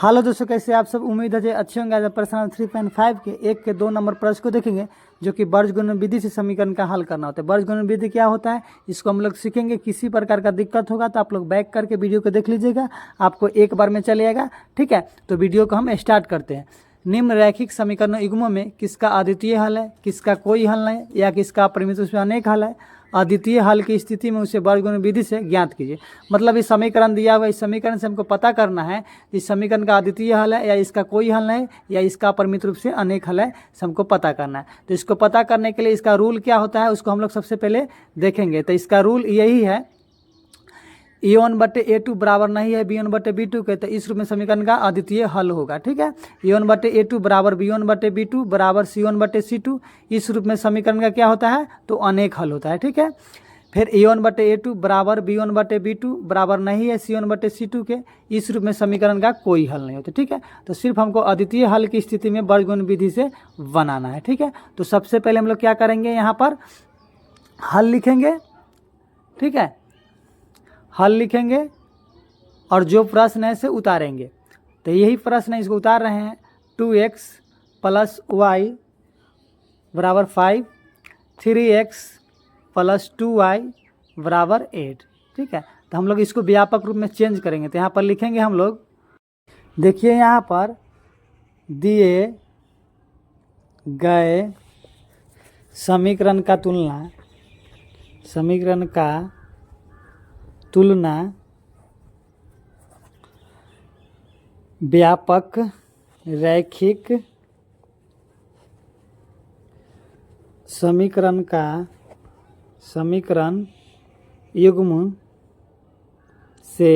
Hello दोस्तों, कैसे आप सब। उम्मीद है जो अच्छे होंगे। आज प्रश्न 3.5 के 1 के 2 नंबर प्रश्न को देखेंगे, जो कि बीजगणित विधि से समीकरण का हल करना होता है। बीजगणित विधि क्या होता है, इसको हम लोग सीखेंगे। किसी प्रकार का दिक्कत होगा तो आप लोग बैक करके वीडियो को देख लीजिएगा, आपको एक बार में चलेगा। ठीक है, तो वीडियो को हम स्टार्ट करते हैं। निम्न रैखिक समीकरणों युग्मों में किसका अद्वितीय हल है, किसका कोई हल नहीं, या किसका परिमित उसमें अनेक हल है। अद्वितीय हल की स्थिति में उसे बीजगणित विधि से ज्ञात कीजिए। मतलब इस समीकरण दिया हुआ, इस समीकरण से हमको पता करना है इस समीकरण का अद्वितीय हल है, या इसका कोई हल नहीं, या इसका परिमित रूप से अनेक हल है, हमको पता करना है। तो इसको पता करने के लिए इसका रूल क्या होता है उसको हम लोग सबसे पहले देखेंगे। तो इसका रूल यही है, A1/A2 बराबर नहीं है B1/B2 के, तो इस रूप में समीकरण का अद्वितीय हल होगा। ठीक है, A1/A2 बराबर B1/B2 बराबर C1/C2, इस रूप में समीकरण का क्या होता है, तो अनेक हल होता है। ठीक है, फिर A1/A2 बराबर B1/B2 बराबर नहीं है C1/C2 के, इस रूप में समीकरण का कोई हल नहीं होता। ठीक है, तो सिर्फ हमको अद्वितीय हल की स्थिति में बीजगणित विधि से बनाना है। ठीक है, तो सबसे पहले हम लोग क्या करेंगे, यहाँ पर हल लिखेंगे। ठीक है, हल लिखेंगे और जो प्रश्न है इसे उतारेंगे। तो यही प्रश्न है, इसको उतार रहे हैं। 2x + y बराबर 5, 3x + 2y बराबर 8। ठीक है, तो हम लोग इसको व्यापक रूप में चेंज करेंगे। तो यहाँ पर लिखेंगे हम लोग, देखिए यहाँ पर दिए गए समीकरण का तुलना व्यापक रैखिक समीकरण युग्म से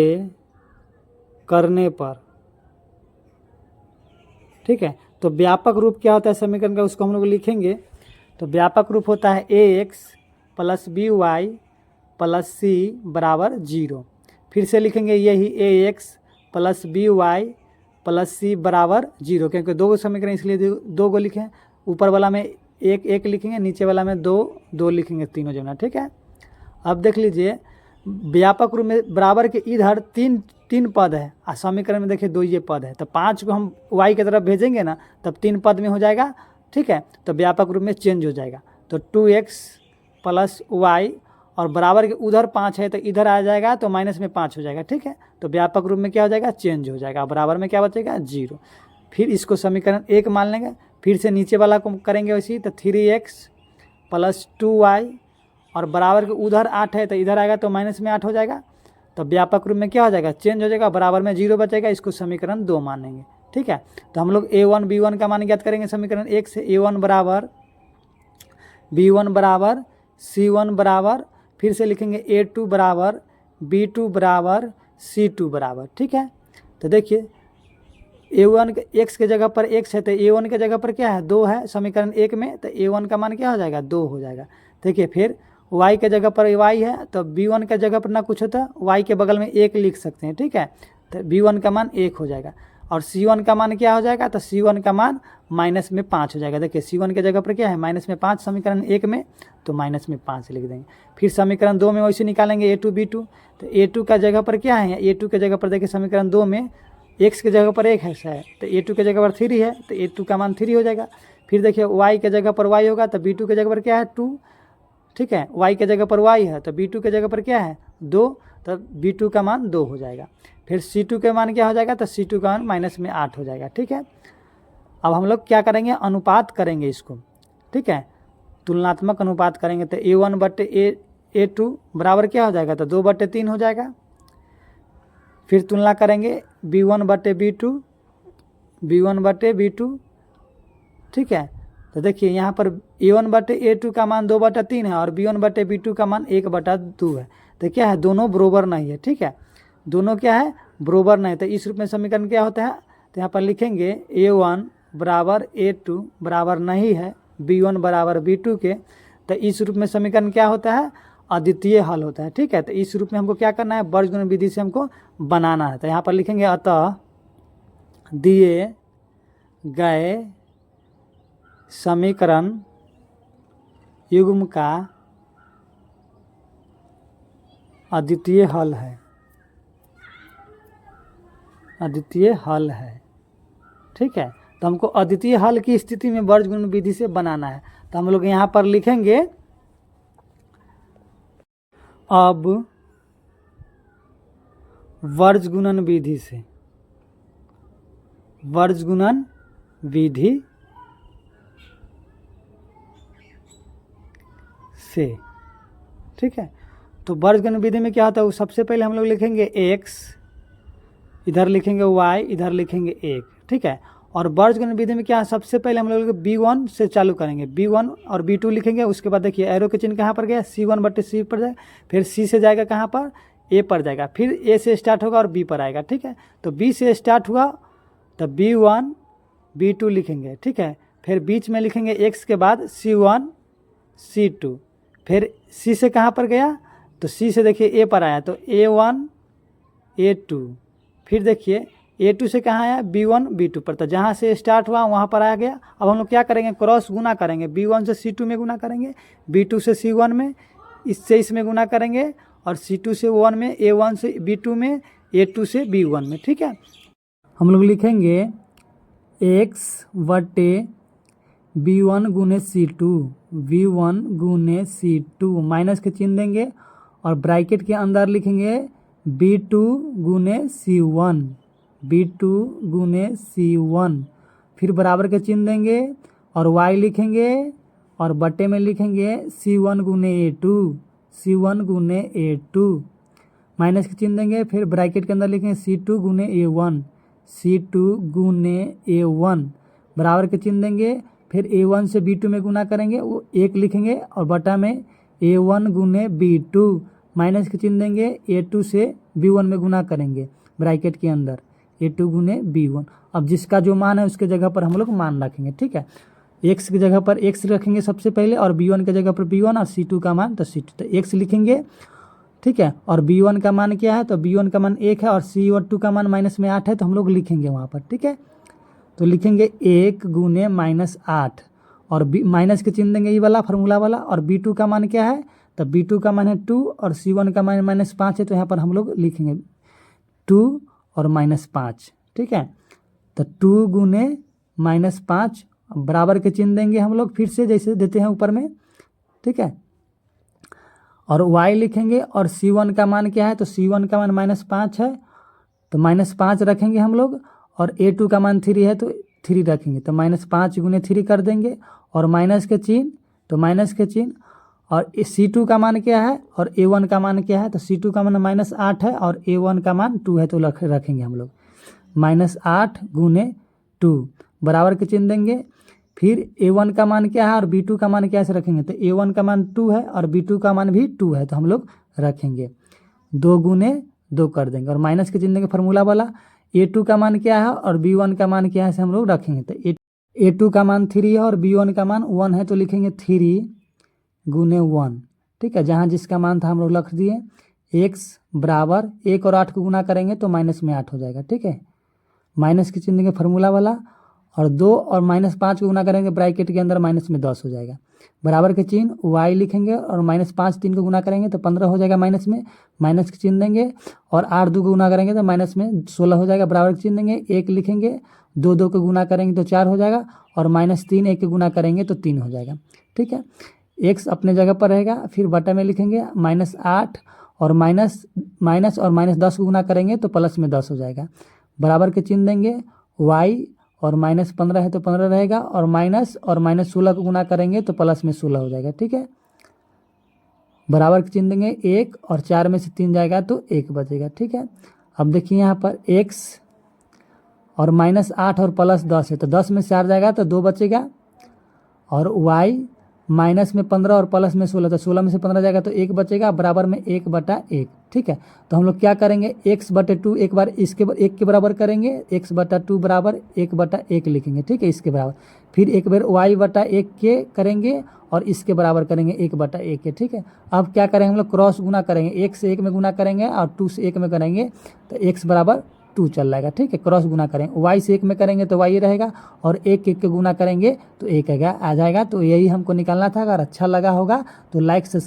करने पर। ठीक है, तो व्यापक रूप क्या होता है समीकरण का, उसको हम लोग लिखेंगे। तो व्यापक रूप होता है ax + by + c बराबर 0। फिर से लिखेंगे यही ax + by + c बराबर 0, क्योंकि दो समीकरण इसलिए दो को लिखें। ऊपर वाला में एक लिखेंगे, नीचे वाला में दो लिखेंगे, तीनों जगह। ठीक है, अब देख लीजिए व्यापक रूप में बराबर के इधर तीन पद है, और समीकरण में देखिए दो ये पद है, तो 5 को हम y की तरफ भेजेंगे ना, तब 3 पद में हो जाएगा। ठीक है, तो व्यापक रूप में चेंज हो जाएगा। तो 2x + y और बराबर के उधर 5 है, तो इधर आ जाएगा, तो माइनस में 5 हो जाएगा। ठीक है, तो व्यापक रूप में क्या हो जाएगा, चेंज हो जाएगा। बराबर में क्या बचेगा, 0। फिर इसको समीकरण 1 मान लेंगे। फिर से नीचे वाला को करेंगे वैसे ही, तो 3x + 2y और बराबर के उधर 8 है, तो इधर आएगा, तो माइनस में 8 हो जाएगा। तो व्यापक रूप में क्या हो जाएगा, चेंज हो जाएगा। बराबर में 0 बचेगा, इसको समीकरण 2 मानेंगे। ठीक है, तो हम लोग A1 B1 का मान ज्ञात करेंगे समीकरण 1 से। A1 बराबर B1 बराबर C1 बराबर, फिर से लिखेंगे A2 बराबर B2 बराबर C2 बराबर। ठीक है, तो देखिए A1 के x के जगह पर x है, तो A1 के जगह पर क्या है, 2 है समीकरण 1 में, तो A1 का मान क्या हो जाएगा, 2 हो जाएगा। देखिए फिर y के जगह पर y है, तो B1 के जगह पर ना कुछ होता, y के बगल में 1 लिख सकते हैं। ठीक है, तो B1 का मान 1 हो जाएगा। और C1 का मान क्या हो जाएगा, तो C1 का मान -5 हो जाएगा। देखिए C1 के जगह पर क्या है, -5 समीकरण 1 में, तो -5 लिख देंगे। फिर समीकरण 2 में वैसे निकालेंगे A2 B2, तो A2 का जगह पर क्या है, A2 के जगह पर देखिए समीकरण 2 में x के जगह पर 1 है, तो A2 के जगह पर 3 है, तो A2 का मान 3 हो जाएगा। फिर देखिए y के जगह पर y होगा, तो B2 के जगह पर क्या है, 2। ठीक है, y के जगह पर y है, तो B2 के जगह पर क्या है, 2, तो B2 का मान 2 हो जाएगा। फिर C2 के मान क्या हो जाएगा, तो C2 का मान -8 हो जाएगा। ठीक है, अब हम लोग क्या करेंगे, अनुपात करेंगे इसको। ठीक है, तुलनात्मक अनुपात करेंगे। तो A1/A2 बराबर क्या हो जाएगा, तो 2/3 हो जाएगा। फिर तुलना करेंगे B1/B2। ठीक है, तो देखिए यहाँ पर A1/A2 का मान 2/3 है, और B1/B2 का मान 1/2 है। तो क्या है, दोनों बराबर नहीं है। ठीक है, दोनों क्या है, बराबर नहीं। तो इस रूप में समीकरण क्या होता है, तो यहाँ पर लिखेंगे A1 बराबर A2 बराबर नहीं है B1 बराबर B2 के, तो इस रूप में समीकरण क्या होता है, अद्वितीय हल होता है। ठीक है, तो इस रूप में हमको क्या करना है, बीजगणित विधि से हमको बनाना है। तो यहाँ पर लिखेंगे, अतः दिए गए समीकरण युग्म का अद्वितीय हल है। अद्वितीय हल है। ठीक है, तो हमको अद्वितीय हल की स्थिति में वर्ज गुणन विधि से बनाना है। तो हम लोग यहाँ पर लिखेंगे अब वर्ज गुणन विधि से, वर्ज गुणन विधि से। ठीक है, तो वर्ज गुणन विधि में क्या होता है, वो सबसे पहले हम लोग लिखेंगे x, इधर लिखेंगे y, इधर लिखेंगे 1। ठीक है, और वर्ज गुणन विधि में क्या है, सबसे पहले हम लोग b1 से चालू करेंगे, b1 और b2 लिखेंगे। उसके बाद देखिए एरो के चिन्ह कहाँ पर गया, c1 बटे c पर जाएगा, फिर c से जाएगा कहाँ पर, a पर जाएगा, फिर a से स्टार्ट होगा और b पर आएगा। ठीक है, तो b से स्टार्ट हुआ तो b1 b2 लिखेंगे। ठीक है, फिर बीच में लिखेंगे x के बाद c1 c2, फिर c से कहाँ पर गया, तो c से देखिए a पर आया तो a1 a2, फिर देखिए a2 से कहाँ आया, b1 b2 पर, तो जहाँ से स्टार्ट हुआ वहाँ पर आ गया। अब हम लोग क्या करेंगे, क्रॉस गुना करेंगे, b1 से c2 में गुना करेंगे, b2 से c1 में, इससे इसमें गुना करेंगे, और c2 से 1 में, a1 से b2 में, a2 से b1 में। ठीक है, हम लोग लिखेंगे x बटे b1 गुने c2, v1 गुने c2, माइनस के चिन्ह देंगे और ब्रैकेट के अंदर लिखेंगे b2 गुने c1, b2 गुने c1, फिर बराबर के चिन्ह देंगे और y लिखेंगे और बटे में लिखेंगे c1 गुने a2, c1 गुने a2, माइनस के चिन्ह देंगे, फिर ब्रैकेट के अंदर लिखेंगे c2 गुने a1, c2 गुने a1, बराबर के चिन्ह देंगे, फिर a1 से b2 में गुना करेंगे, वो 1 लिखेंगे और बटा में a1 गुने b2, माइनस के चिन्ह देंगे, a2 से b1 में गुना करेंगे ब्रैकेट के अंदर, a2 गुने b1। अब जिसका जो मान है उसके जगह पर हम लोग मान रखेंगे। ठीक है, x की जगह पर x रखेंगे सबसे पहले, और b1 की जगह पर b1, और c2 का मान तो c2, तो x लिखेंगे। ठीक है, और b1 का मान क्या है, तो b1 का मान 1 है और c2 का मान माइनस में 8 है, तो हम लोग लिखेंगे वहाँ पर। ठीक है, तो लिखेंगे 1 गुने -8 और माइनस के चिन्ह देंगे ये वाला फार्मूला वाला, और b2 का मान क्या है, तो b2 का मान है 2 और c1 का मान -5 है, तो यहाँ पर हम लोग लिखेंगे 2 और -5। ठीक है, तो 2 गुने -5 बराबर के चिन्ह देंगे हम लोग फिर से जैसे देते हैं ऊपर में। ठीक है, और y लिखेंगे और c1 का मान क्या है, तो c1 का मान -5 है, तो -5 रखेंगे हम लोग, और a2 का मान 3 है तो 3 रखेंगे, तो -5 गुने 3 कर देंगे, और माइनस के चिन्ह, तो माइनस के चिन्ह, और c2 का मान क्या है और a1 का मान क्या है, तो c2 का मान -8 है और a1 का मान 2 है, तो रखेंगे हम लोग -8 गुने 2, बराबर के चिन्ह देंगे, फिर a1 का मान क्या है और b2 का मान क्या से रखेंगे, तो a1 का मान 2 है और b2 का मान भी 2 है, तो हम लोग रखेंगे 2 गुने 2 कर देंगे, और माइनस के चिन्ह देंगे फार्मूला वाला, a2 का मान क्या है और b1 का मान क्या है से हम लोग रखेंगे, तो a2 का मान 3 है और b1 का मान 1 है, तो लिखेंगे 3 गुने 1। ठीक है, जहाँ जिसका मान था हम लोग रख दिए, x बराबर 1 और 8 को गुना करेंगे तो माइनस में 8 हो जाएगा। ठीक है, माइनस के चिन्ह देंगे फार्मूला वाला, और 2 और -5 को गुना करेंगे ब्रैकेट के अंदर माइनस में 10 हो जाएगा, बराबर के चिन्ह y लिखेंगे और -5 3 को गुना करेंगे तो 15 हो जाएगा, माइनस में माइनस के चिन्ह देंगे, और 8 2 को गुना करेंगे तो माइनस में 16 हो जाएगा, बराबर के चिन्ह देंगे, 1 लिखेंगे, 2 2 को गुना करेंगे तो 4 हो जाएगा, और -3 1 को गुना करेंगे तो 3 हो जाएगा। ठीक है, x अपने जगह पर रहेगा, फिर बटा में लिखेंगे -8 और माइनस और -10 को गुना करेंगे तो प्लस में 10 हो जाएगा, बराबर के चिन्ह देंगे, y और -15 है तो 15 रहेगा, और -16 को गुना करेंगे तो प्लस में 16 हो जाएगा। ठीक है, बराबर के चिन्ह देंगे, 1 और 4 में से 3 जाएगा तो 1 बचेगा। ठीक है, अब देखिए यहाँ पर x और -8 और +10 है, तो 10 में 4 जाएगा तो 2 बचेगा, और y माइनस में 15 और प्लस में 16, तो 16 में से 15 जाएगा तो 1 बचेगा, बराबर में 1/1। ठीक है, तो हम लोग क्या करेंगे, x/2 एक बार इसके 1 के बराबर करेंगे, x/2 बराबर 1/1 लिखेंगे। ठीक है, इसके बराबर, फिर एक बार y/1 के करेंगे और इसके बराबर करेंगे 1/1 के। ठीक है, अब क्या करेंगे हम लोग, क्रॉस गुना करेंगे, 1 से 1 में गुना करेंगे और 2 से 1 में करेंगे तो x बराबर 2 चल जाएगा। ठीक है, क्रॉस गुना करेंगे, y से 1 में करेंगे तो y रहेगा, और 1 1 के गुना करेंगे तो 1 आ जाएगा। तो यही हमको निकालना था। अगर अच्छा लगा होगा तो लाइक सब्सक्राइब